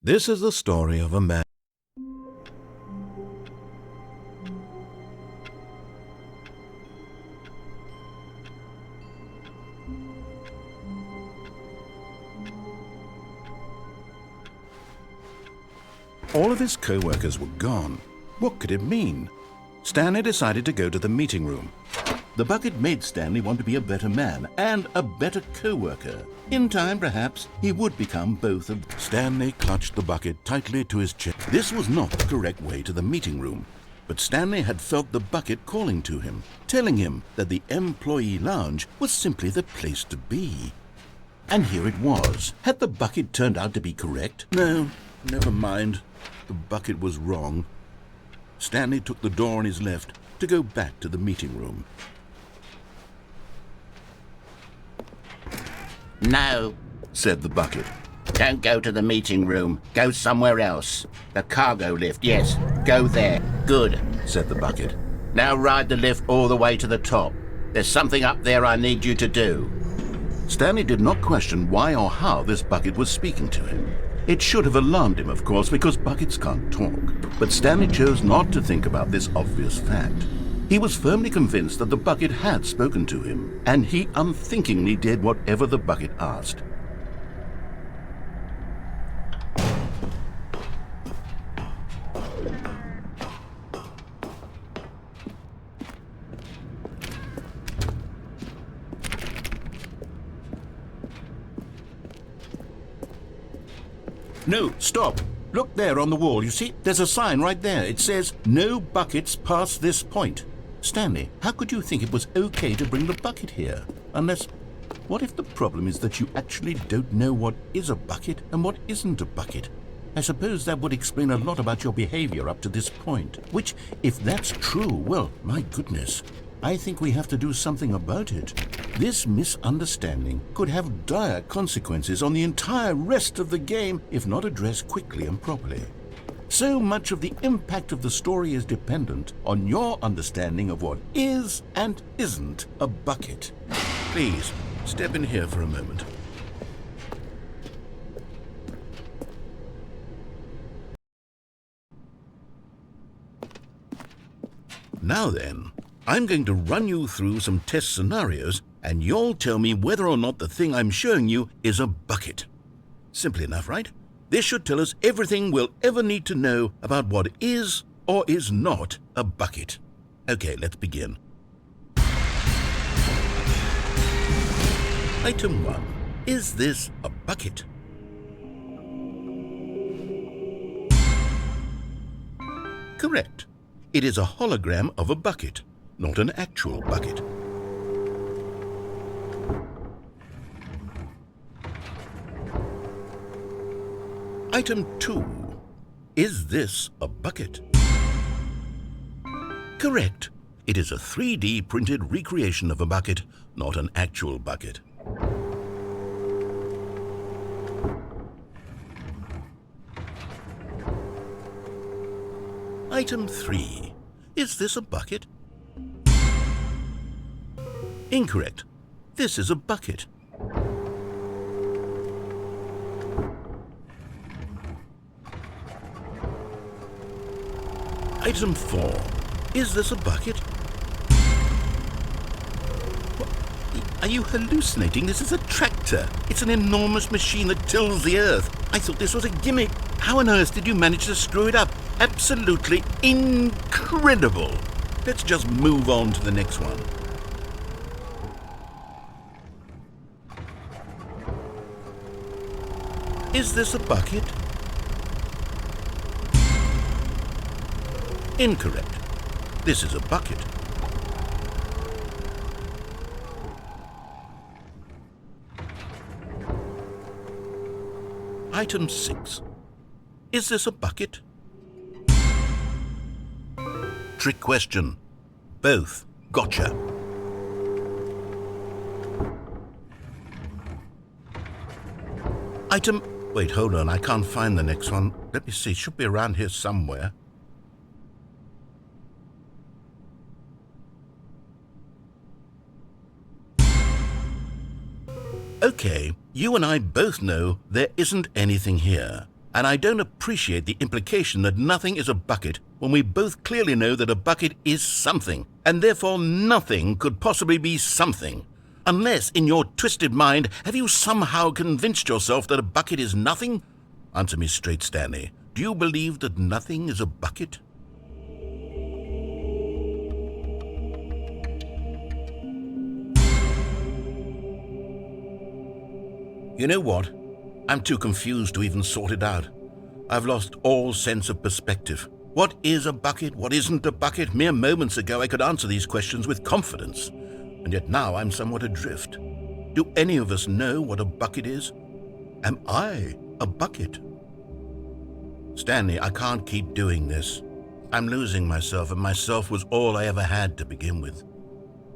This is the story of a man. All of his co-workers were gone. What could it mean? Stanley decided to go to the meeting room. The bucket made Stanley want to be a better man and a better co-worker. In time, perhaps, he would become both of them. Stanley clutched the bucket tightly to his chest. This was not the correct way to the meeting room, but Stanley had felt the bucket calling to him, telling him that the employee lounge was simply the place to be. And here it was. Had the bucket turned out to be correct? No, never mind. The bucket was wrong. Stanley took the door on his left to go back to the meeting room. No, Said the bucket. don't go to the meeting room. Go somewhere else. The cargo lift, yes. Go there. Good. Said the bucket. Now ride the lift all the way to the top. There's something up there I need you to do. Stanley did not question why or how this bucket was speaking to him. It should have alarmed him, of course, because buckets can't talk. But Stanley chose not to think about this obvious fact. He was firmly convinced that the bucket had spoken to him, and he unthinkingly did whatever the bucket asked. No, stop. Look there on the wall, you see? There's a sign right there. It says, "No buckets past this point." Stanley, how could you think it was okay to bring the bucket here? Unless, what if the problem is that you actually don't know what is a bucket and what isn't a bucket? I suppose that would explain a lot about your behavior up to this point. Which, if that's true, well, my goodness, I think we have to do something about it. This misunderstanding could have dire consequences on the entire rest of the game if not addressed quickly and properly. So much of the impact of the story is dependent on your understanding of what is and isn't a bucket. Please, step in here for a moment. Now then, I'm going to run you through some test scenarios, and you'll tell me whether or not the thing I'm showing you is a bucket. Simple enough, right? This should tell us everything we'll ever need to know about what is or is not a bucket. Okay, let's begin. Item 1. Is this a bucket? Correct. It is a hologram of a bucket, not an actual bucket. Item 2. Is this a bucket? Correct. It is a 3D printed recreation of a bucket, not an actual bucket. Item 3. Is this a bucket? Incorrect. This is a bucket. Item 4. Is this a bucket? What? Are you hallucinating? This is a tractor. It's an enormous machine that tills the earth. I thought this was a gimmick. How on earth did you manage to screw it up? Absolutely incredible. Let's just move on to the next one. Is this a bucket? Incorrect. This is a bucket. Item 6. Is this a bucket? Trick question. Both. Gotcha. Item... Wait, hold on. I can't find the next one. Let me see. It should be around here somewhere. Okay, you and I both know there isn't anything here. And I don't appreciate the implication that nothing is a bucket when we both clearly know that a bucket is something, and therefore nothing could possibly be something. Unless, in your twisted mind, have you somehow convinced yourself that a bucket is nothing? Answer me straight, Stanley. Do you believe that nothing is a bucket? You know what? I'm too confused to even sort it out. I've lost all sense of perspective. What is a bucket? What isn't a bucket? Mere moments ago I could answer these questions with confidence, and yet now I'm somewhat adrift. Do any of us know what a bucket is? Am I a bucket? Stanley, I can't keep doing this. I'm losing myself, and myself was all I ever had to begin with.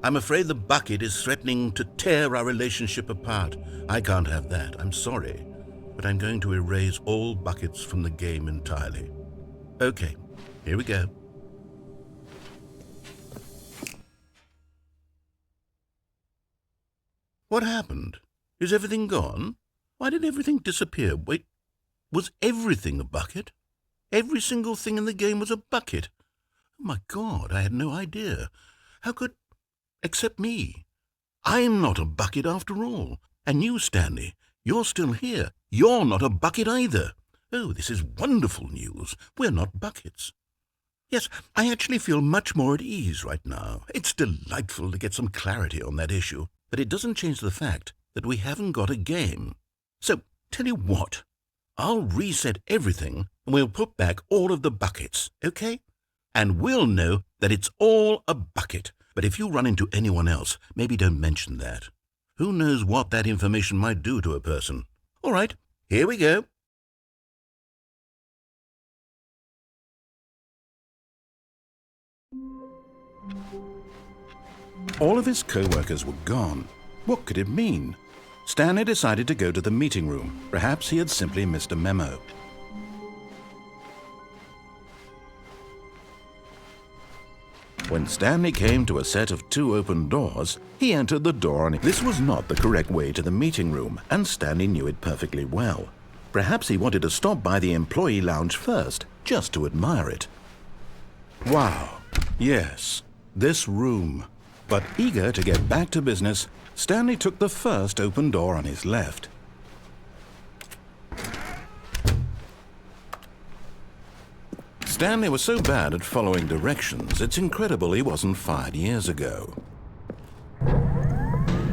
I'm afraid the bucket is threatening to tear our relationship apart. I can't have that. I'm sorry, but I'm going to erase all buckets from the game entirely. Okay, here we go. What happened? Is everything gone? Why did everything disappear? Wait, was everything a bucket? Every single thing in the game was a bucket? Oh my God, I had no idea. How could... Except me. I'm not a bucket after all. And you, Stanley, you're still here. You're not a bucket either. Oh, this is wonderful news. We're not buckets. Yes, I actually feel much more at ease right now. It's delightful to get some clarity on that issue, but it doesn't change the fact that we haven't got a game. So, tell you what, I'll reset everything and we'll put back all of the buckets, okay? And we'll know that it's all a bucket. But if you run into anyone else, maybe don't mention that. Who knows what that information might do to a person? All right, here we go. All of his co-workers were gone. What could it mean? Stanley decided to go to the meeting room. Perhaps he had simply missed a memo. When Stanley came to a set of 2 open doors, he entered the door and this was not the correct way to the meeting room, and Stanley knew it perfectly well. Perhaps he wanted to stop by the employee lounge first, just to admire it. Wow, yes, this room. But eager to get back to business, Stanley took the first open door on his left. Stanley was so bad at following directions, it's incredible he wasn't fired years ago.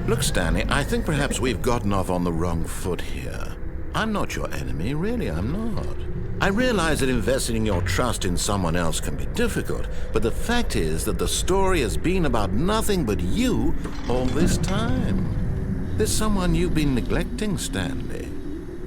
Look, Stanley, I think perhaps we've gotten off on the wrong foot here. I'm not your enemy, really, I'm not. I realize that investing your trust in someone else can be difficult, but the fact is that the story has been about nothing but you all this time. There's someone you've been neglecting, Stanley.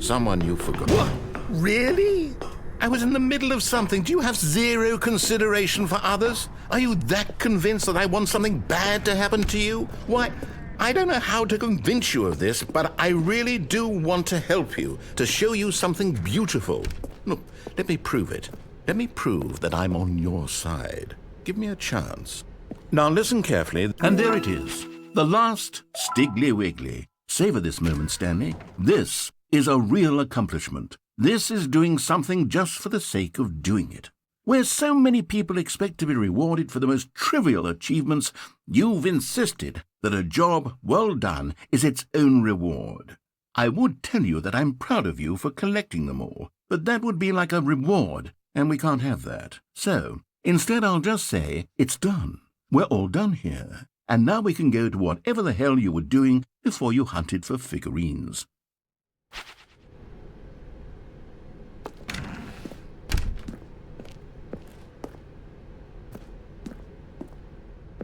Someone you forgot. What? Really? I was in the middle of something. Do you have zero consideration for others? Are you that convinced that I want something bad to happen to you? Why, I don't know how to convince you of this, but I really do want to help you, to show you something beautiful. Look, let me prove it. Let me prove that I'm on your side. Give me a chance. Now listen carefully, and there it is. The last Stiggly Wiggly. Savor this moment, Stanley. This is a real accomplishment. This is doing something just for the sake of doing it. Where so many people expect to be rewarded for the most trivial achievements, you've insisted that a job well done is its own reward. I would tell you that I'm proud of you for collecting them all, but that would be like a reward, and we can't have that. So, instead I'll just say, it's done. We're all done here, and now we can go to whatever the hell you were doing before you hunted for figurines.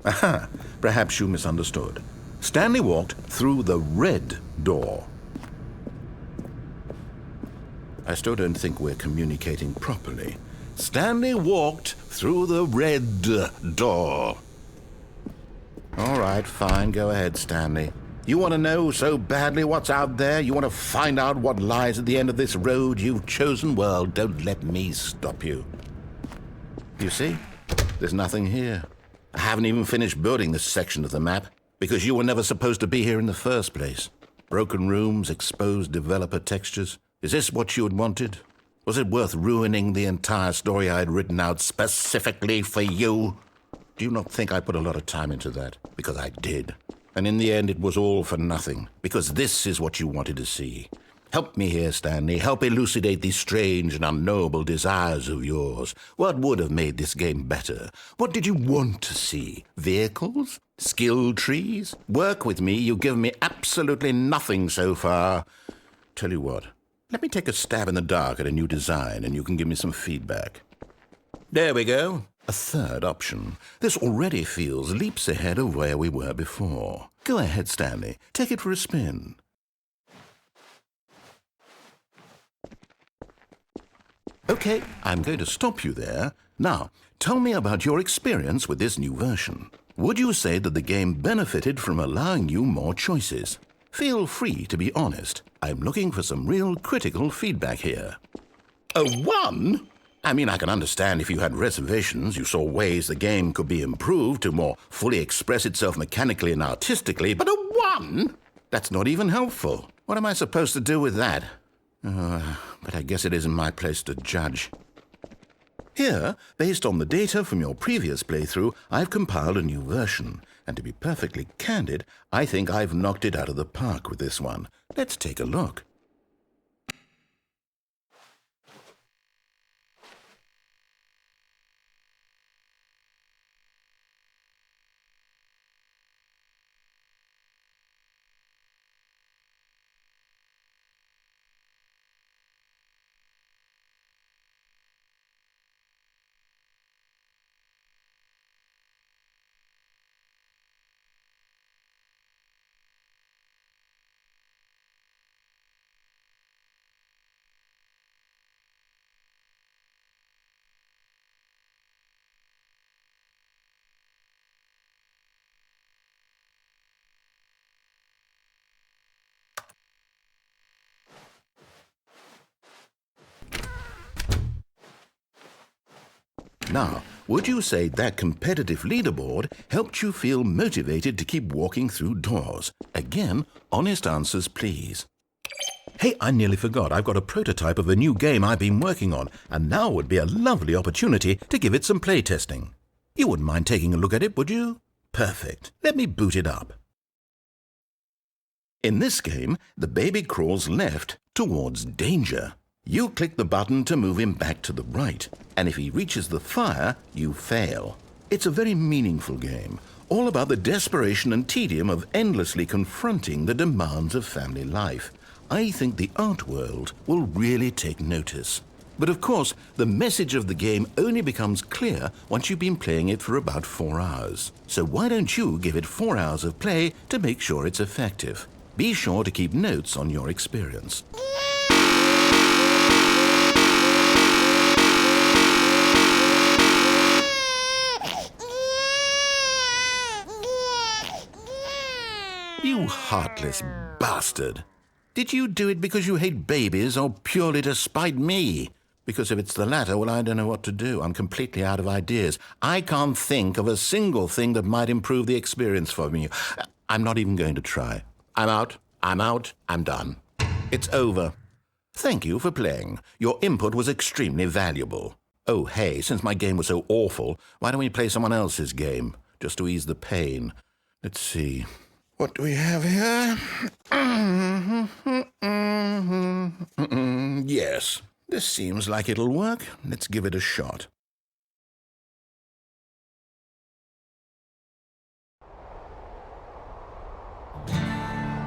Aha, perhaps you misunderstood. Stanley walked through the red door. I still don't think we're communicating properly. Stanley walked through the red door. All right, fine, go ahead, Stanley. You want to know so badly what's out there? You want to find out what lies at the end of this road you've chosen? Well, don't let me stop you. You see, there's nothing here. I haven't even finished building this section of the map, because you were never supposed to be here in the first place. Broken rooms, exposed developer textures. Is this what you had wanted? Was it worth ruining the entire story I had written out specifically for you? Do you not think I put a lot of time into that? Because I did. And in the end, it was all for nothing. Because this is what you wanted to see. Help me here, Stanley. Help elucidate these strange and unknowable desires of yours. What would have made this game better? What did you want to see? Vehicles? Skill trees? Work with me. You've given me absolutely nothing so far. Tell you what. Let me take a stab in the dark at a new design, and you can give me some feedback. There we go. A third option. This already feels leaps ahead of where we were before. Go ahead, Stanley. Take it for a spin. Okay, I'm going to stop you there. Now, tell me about your experience with this new version. Would you say that the game benefited from allowing you more choices? Feel free to be honest. I'm looking for some real critical feedback here. A 1? I mean, I can understand if you had reservations, you saw ways the game could be improved to more fully express itself mechanically and artistically, but a 1? That's not even helpful. What am I supposed to do with that? But I guess it isn't my place to judge. Here, based on the data from your previous playthrough, I've compiled a new version. And to be perfectly candid, I think I've knocked it out of the park with this one. Let's take a look. Now, would you say that competitive leaderboard helped you feel motivated to keep walking through doors? Again, honest answers, please. Hey, I nearly forgot. I've got a prototype of a new game I've been working on, and now would be a lovely opportunity to give it some playtesting. You wouldn't mind taking a look at it, would you? Perfect. Let me boot it up. In this game, the baby crawls left towards danger. You click the button to move him back to the right, and if he reaches the fire, you fail. It's a very meaningful game, all about the desperation and tedium of endlessly confronting the demands of family life. I think the art world will really take notice. But of course, the message of the game only becomes clear once you've been playing it for about 4 hours. So why don't you give it 4 hours of play to make sure it's effective? Be sure to keep notes on your experience. You heartless bastard. Did you do it because you hate babies or purely to spite me? Because if it's the latter, well, I don't know what to do. I'm completely out of ideas. I can't think of a single thing that might improve the experience for me. I'm not even going to try. I'm out. I'm done. It's over. Thank you for playing. Your input was extremely valuable. Oh, hey, since my game was so awful, why don't we play someone else's game, just to ease the pain? Let's see. What do we have here? Yes, this seems like it'll work. Let's give it a shot.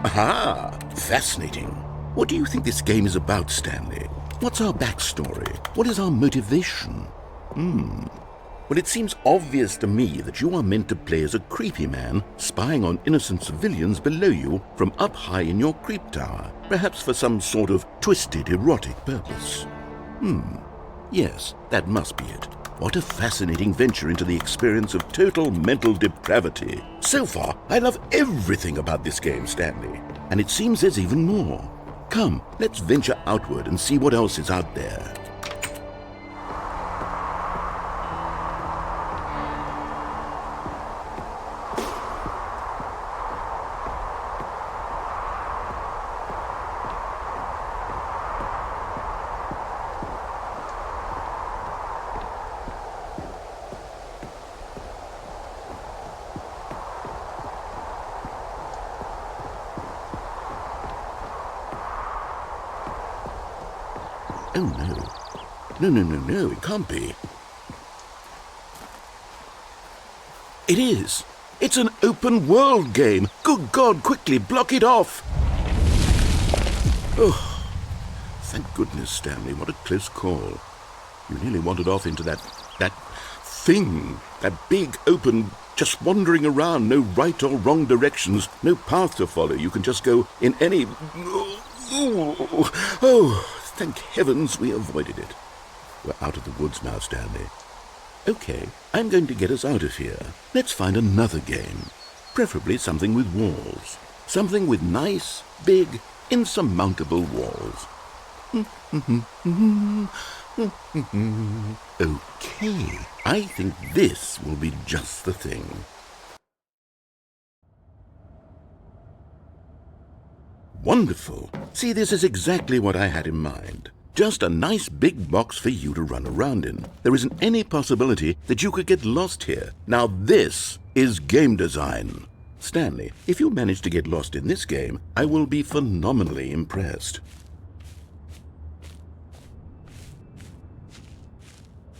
Aha! Fascinating. What do you think this game is about, Stanley? What's our backstory? What is our motivation? Well, it seems obvious to me that you are meant to play as a creepy man spying on innocent civilians below you from up high in your creep tower, perhaps for some sort of twisted erotic purpose. Yes, that must be it. What a fascinating venture into the experience of total mental depravity. So far, I love everything about this game, Stanley. And it seems there's even more. Come, let's venture outward and see what else is out there. Oh, no. No, it can't be. It is. It's an open world game. Good God, quickly, block it off. Oh, thank goodness, Stanley. What a close call. You nearly wandered off into that thing. That big, open, just wandering around. No right or wrong directions. No path to follow. You can just go in any... Oh, thank heavens we avoided it. We're out of the woods now, Stanley. Okay, I'm going to get us out of here. Let's find another game. Preferably something with walls. Something with nice, big, insurmountable walls. Okay, I think this will be just the thing. Wonderful. See, this is exactly what I had in mind. Just a nice big box for you to run around in. There isn't any possibility that you could get lost here. Now this is game design. Stanley, if you manage to get lost in this game, I will be phenomenally impressed.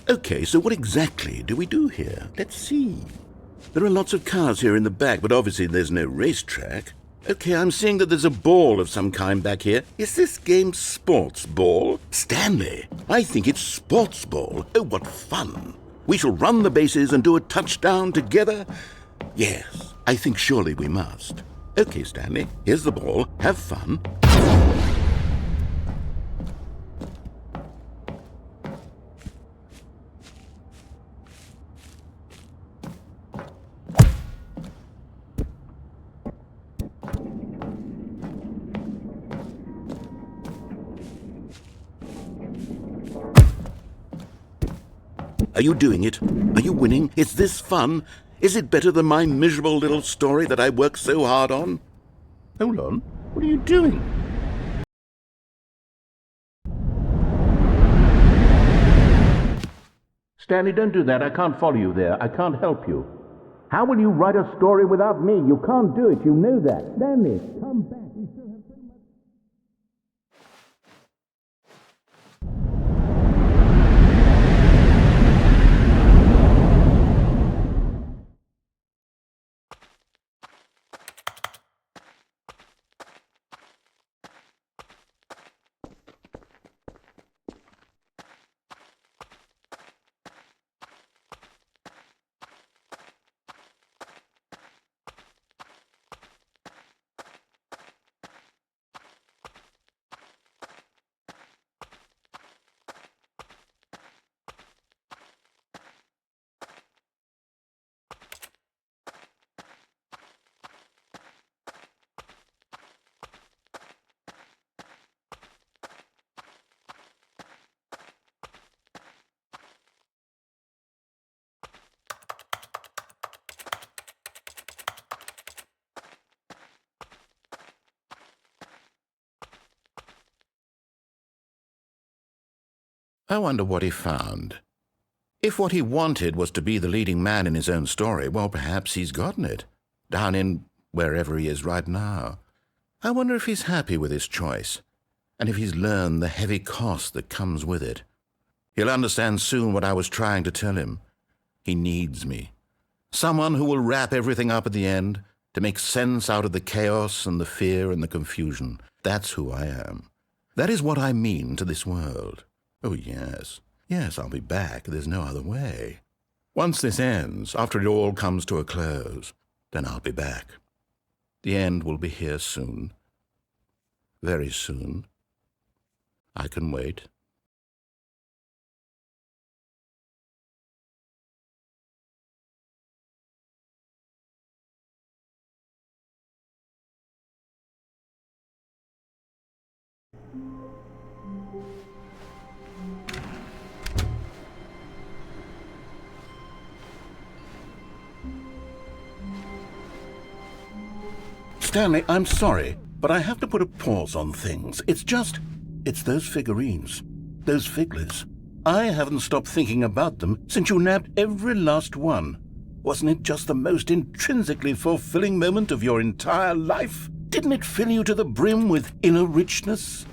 Okay, so what exactly do we do here? Let's see. There are lots of cars here in the back, but obviously there's no racetrack. Okay, I'm seeing that there's a ball of some kind back here. Is this game sports ball? Stanley, I think it's sports ball. Oh, what fun. We shall run the bases and do a touchdown together. Yes, I think surely we must. Okay, Stanley, here's the ball. Have fun. Are you doing it? Are you winning? Is this fun? Is it better than my miserable little story that I worked so hard on? Hold on. What are you doing? Stanley, don't do that. I can't follow you there. I can't help you. How will you write a story without me? You can't do it. You know that. Stanley, come back. We still have so much... I wonder what he found. If what he wanted was to be the leading man in his own story, well, perhaps he's gotten it, down in wherever he is right now. I wonder if he's happy with his choice, and if he's learned the heavy cost that comes with it. He'll understand soon what I was trying to tell him. He needs me. Someone who will wrap everything up at the end, to make sense out of the chaos and the fear and the confusion. That's who I am. That is what I mean to this world. Oh, yes. Yes, I'll be back. There's no other way. Once this ends, after it all comes to a close, then I'll be back. The end will be here soon. Very soon. I can wait. Stanley, I'm sorry, but I have to put a pause on things. It's those figurines, those figlets. I haven't stopped thinking about them since you nabbed every last one. Wasn't it just the most intrinsically fulfilling moment of your entire life? Didn't it fill you to the brim with inner richness?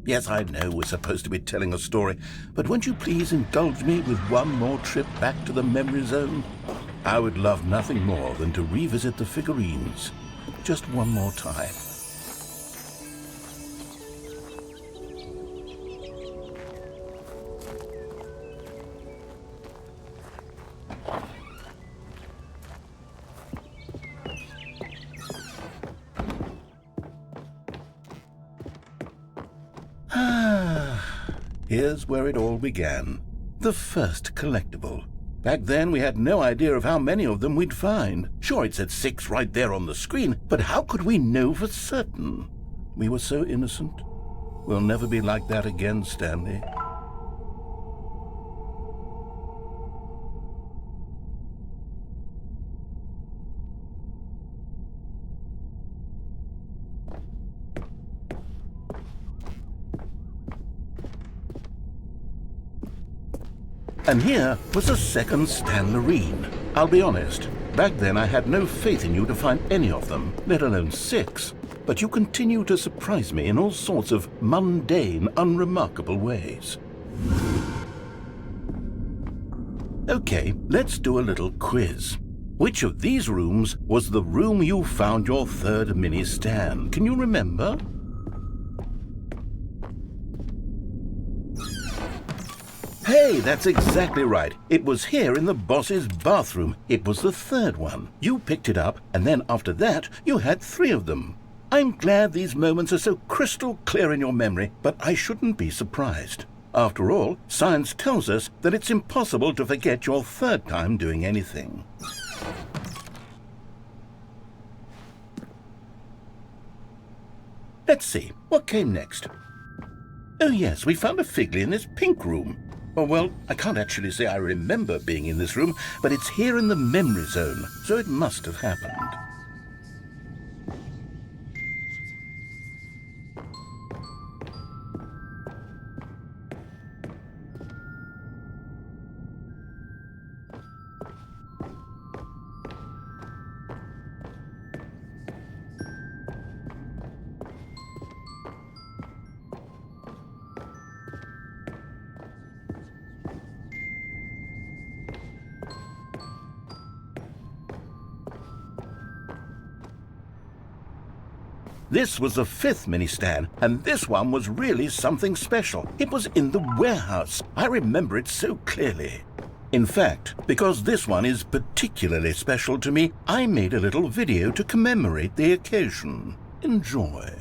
Yes, I know we're supposed to be telling a story, but won't you please indulge me with one more trip back to the memory zone? I would love nothing more than to revisit the figurines. Just one more time. Here's where it all began. The first collectible. Back then, we had no idea of how many of them we'd find. Sure, it said 6 right there on the screen, but how could we know for certain? We were so innocent. We'll never be like that again, Stanley. And here was a second Stanley. I'll be honest, back then I had no faith in you to find any of them, let alone 6. But you continue to surprise me in all sorts of mundane, unremarkable ways. Okay, let's do a little quiz. Which of these rooms was the room you found your third mini Stan? Can you remember? Hey, that's exactly right. It was here in the boss's bathroom. It was the third one. You picked it up, and then after that, you had 3 of them. I'm glad these moments are so crystal clear in your memory, but I shouldn't be surprised. After all, science tells us that it's impossible to forget your third time doing anything. Let's see, what came next? Oh yes, we found a Figley in this pink room. Oh, well, I can't actually say I remember being in this room, but it's here in the memory zone, so it must have happened. This was the 5th mini Stan, and this one was really something special. It was in the warehouse. I remember it so clearly. In fact, because this one is particularly special to me, I made a little video to commemorate the occasion. Enjoy.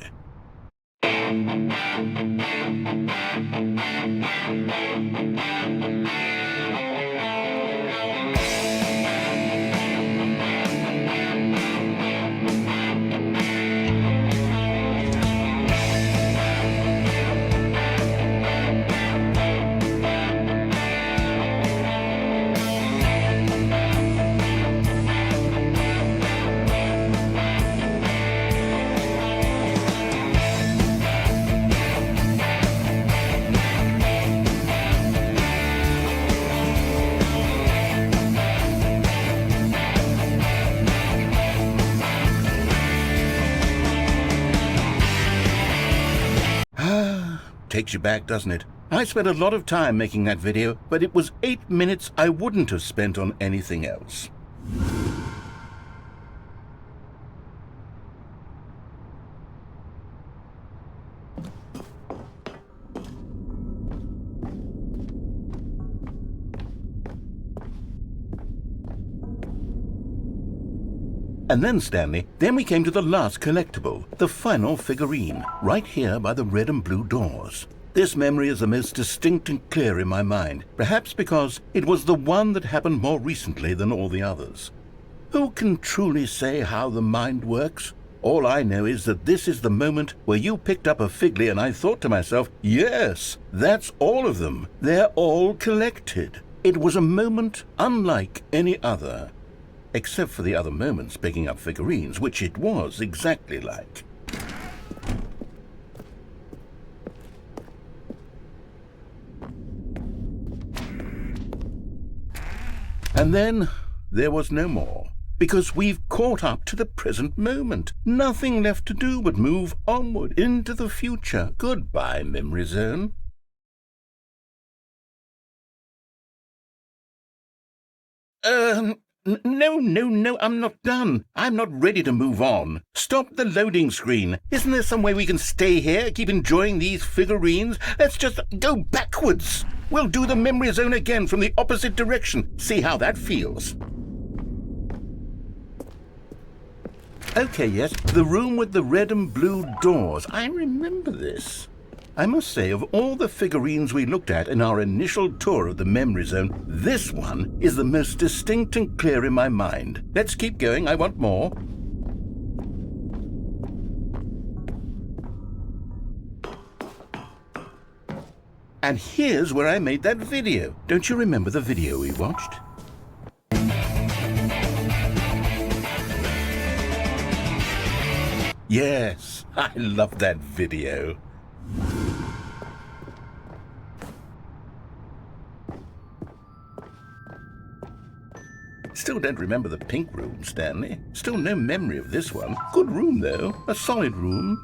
Takes you back, doesn't it? I spent a lot of time making that video, but it was 8 minutes I wouldn't have spent on anything else. And then, Stanley, then we came to the last collectible, the final figurine, right here by the red and blue doors. This memory is the most distinct and clear in my mind, perhaps because it was the one that happened more recently than all the others. Who can truly say how the mind works? All I know is that this is the moment where you picked up a Figley and I thought to myself, yes, that's all of them. They're all collected. It was a moment unlike any other. Except for the other moments picking up figurines, which it was exactly like. And then there was no more, because we've caught up to the present moment. Nothing left to do but move onward into the future. Goodbye, memory zone. No, I'm not done. I'm not ready to move on. Stop the loading screen. Isn't there some way we can stay here, keep enjoying these figurines? Let's just go backwards. We'll do the memory zone again from the opposite direction. See how that feels. Okay, yes, the room with the red and blue doors. I remember this. I must say, of all the figurines we looked at in our initial tour of the memory zone, this one is the most distinct and clear in my mind. Let's keep going. I want more. And here's where I made that video. Don't you remember the video we watched? Yes, I love that video. Still don't remember the pink room, Stanley. Still no memory of this one. Good room, though. A solid room.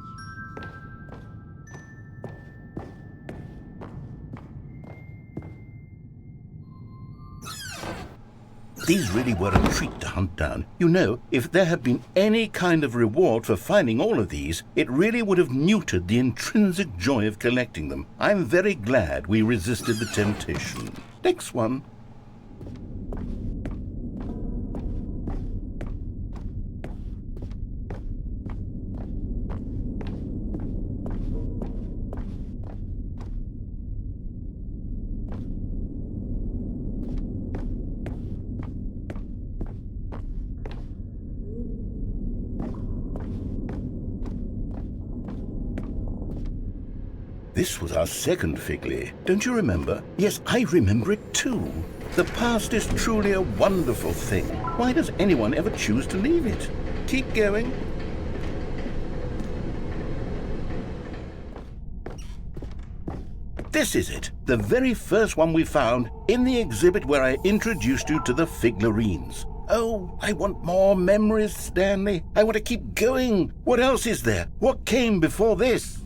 These really were a treat to hunt down. You know, if there had been any kind of reward for finding all of these, it really would have neutered the intrinsic joy of collecting them. I'm very glad we resisted the temptation. Next one. This was our second Figley. Don't you remember? Yes, I remember it too. The past is truly a wonderful thing. Why does anyone ever choose to leave it? Keep going. This is it, the very first one we found in the exhibit where I introduced you to the figurines. Oh, I want more memories, Stanley. I want to keep going. What else is there? What came before this?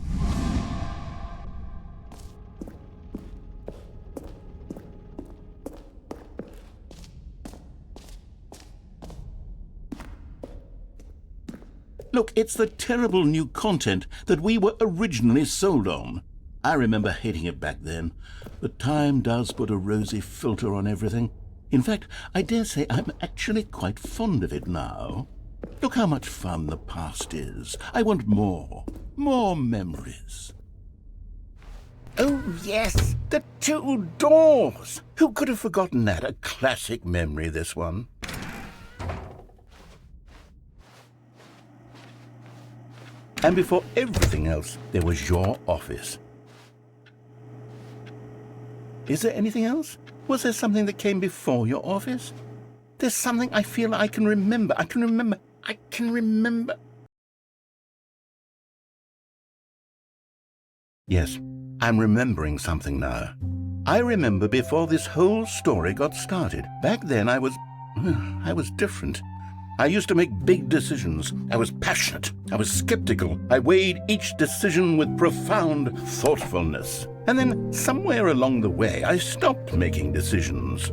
Look, it's the terrible new content that we were originally sold on. I remember hating it back then, but time does put a rosy filter on everything. In fact, I dare say I'm actually quite fond of it now. Look how much fun the past is. I want more memories. Oh, yes, the two doors. Who could have forgotten that? A classic memory, this one. And before everything else, there was your office. Is there anything else? Was there something that came before your office? There's something I feel I can remember. I can remember. Yes, I'm remembering something now. I remember before this whole story got started. Back then I was different. I used to make big decisions. I was passionate. I was skeptical. I weighed each decision with profound thoughtfulness. And then somewhere along the way, I stopped making decisions.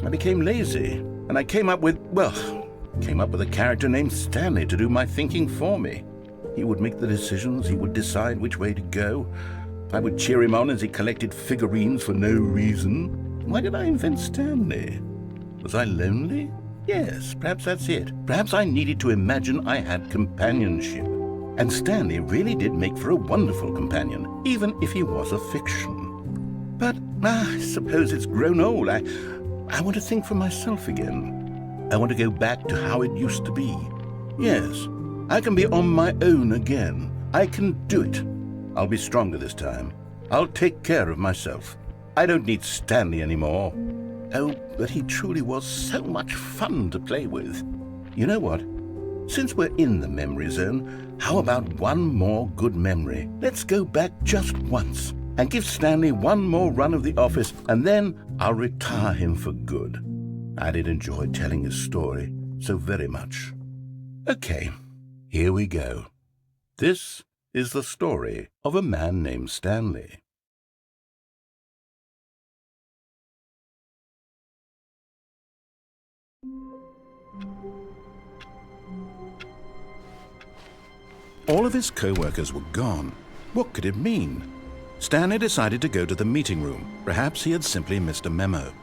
I became lazy, and I came up with a character named Stanley to do my thinking for me. He would make the decisions. He would decide which way to go. I would cheer him on as he collected figurines for no reason. Why did I invent Stanley? Was I lonely? Yes, perhaps that's it. Perhaps I needed to imagine I had companionship. And Stanley really did make for a wonderful companion, even if he was a fiction. But I suppose it's grown old. I want to think for myself again. I want to go back to how it used to be. Yes, I can be on my own again. I can do it. I'll be stronger this time. I'll take care of myself. I don't need Stanley anymore. Oh, but he truly was so much fun to play with. You know what? Since we're in the memory zone, how about one more good memory? Let's go back just once and give Stanley one more run of the office, and then I'll retire him for good. I did enjoy telling his story so very much. Okay, here we go. This is the story of a man named Stanley. All of his co-workers were gone. What could it mean? Stanley decided to go to the meeting room. Perhaps he had simply missed a memo.